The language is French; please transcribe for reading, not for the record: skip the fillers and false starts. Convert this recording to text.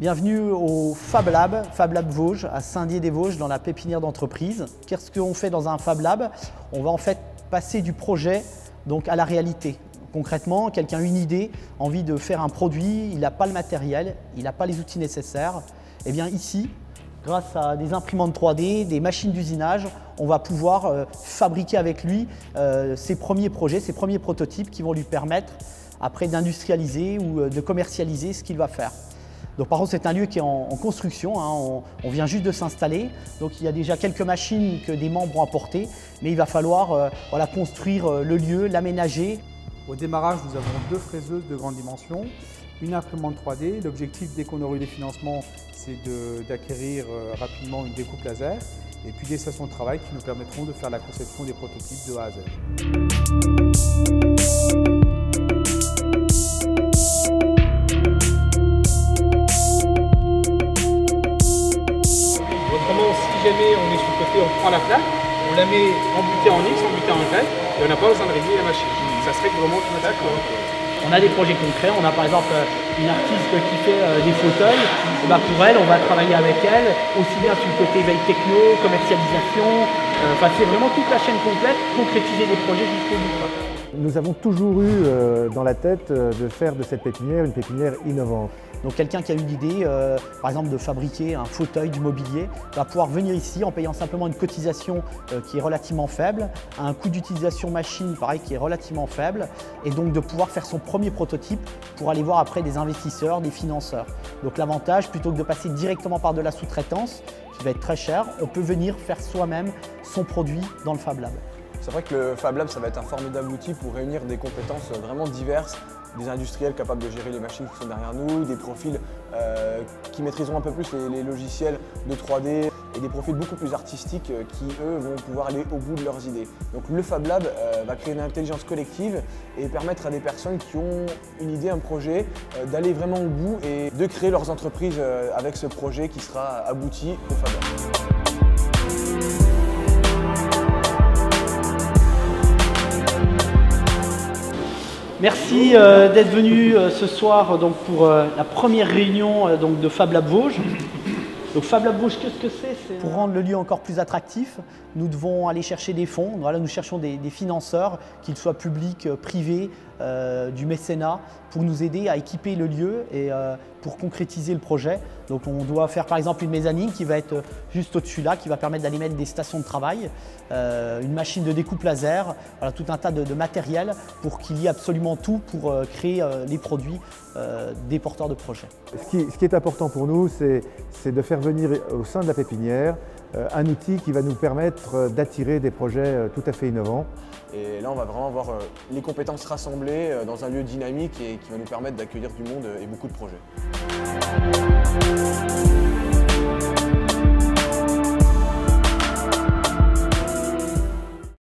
Bienvenue au Fab Lab, Fab Lab Vosges, à Saint-Dié-des-Vosges, dans la pépinière d'entreprise. Qu'est-ce qu'on fait dans un Fab Lab? On va en fait passer du projet donc, à la réalité. Concrètement, quelqu'un a une idée, envie de faire un produit, il n'a pas le matériel, il n'a pas les outils nécessaires. Et bien ici, grâce à des imprimantes 3D, des machines d'usinage, on va pouvoir fabriquer avec lui ses premiers projets, ses premiers prototypes qui vont lui permettre après d'industrialiser ou de commercialiser ce qu'il va faire. Donc par contre, c'est un lieu qui est en construction, hein, on vient juste de s'installer, donc il y a déjà quelques machines que des membres ont apportées, mais il va falloir voilà, construire le lieu, l'aménager. Au démarrage, nous avons 2 fraiseuses de grande dimension, une imprimante 3D. L'objectif, dès qu'on aura eu les financements, c'est d'acquérir rapidement une découpe laser et puis des stations de travail qui nous permettront de faire la conception des prototypes de A à Z. Autrement, si jamais on est sur le côté, on prend la plaque, on la met embutée en X, embutée en Y, et on n'a pas besoin de régler la machine. Ça serait vraiment automatiquement. On a des projets concrets, on a par exemple une artiste qui fait des fauteuils, et ben pour elle, on va travailler avec elle, aussi bien sur le côté veille techno, commercialisation, c'est vraiment toute la chaîne complète, concrétiser des projets jusqu'au bout. Nous avons toujours eu dans la tête de faire de cette pépinière une pépinière innovante. Donc quelqu'un qui a une idée, par exemple de fabriquer un fauteuil, du mobilier, va pouvoir venir ici en payant simplement une cotisation qui est relativement faible, un coût d'utilisation machine pareil qui est relativement faible, et donc de pouvoir faire son premier prototype pour aller voir après des investisseurs, des financeurs. Donc l'avantage, plutôt que de passer directement par de la sous-traitance, qui va être très cher, on peut venir faire soi-même son produit dans le Fab Lab. C'est vrai que le Fab Lab, ça va être un formidable outil pour réunir des compétences vraiment diverses, des industriels capables de gérer les machines qui sont derrière nous, des profils qui maîtriseront un peu plus les logiciels de 3D et des profils beaucoup plus artistiques qui, eux, vont pouvoir aller au bout de leurs idées. Donc le Fab Lab va créer une intelligence collective et permettre à des personnes qui ont une idée, un projet, d'aller vraiment au bout et de créer leurs entreprises avec ce projet qui sera abouti au Fab Lab. Merci d'être venu ce soir donc, pour la première réunion donc, de Fab Lab Vosges. Donc Fab Lab Vosges, qu'est-ce que c'est? Pour rendre le lieu encore plus attractif, nous devons aller chercher des fonds. Voilà, nous cherchons des financeurs, qu'ils soient publics, privés, du mécénat, pour nous aider à équiper le lieu et pour concrétiser le projet. Donc on doit faire par exemple une mezzanine qui va être juste au-dessus là, qui va permettre d'aller mettre des stations de travail, une machine de découpe laser, voilà, tout un tas de matériel pour qu'il y ait absolument tout pour créer les produits des porteurs de projets. Ce qui est important pour nous, c'est de faire venir au sein de la pépinière un outil qui va nous permettre d'attirer des projets tout à fait innovants. Et là, on va vraiment avoir les compétences rassemblées dans un lieu dynamique et qui va nous permettre d'accueillir du monde et beaucoup de projets.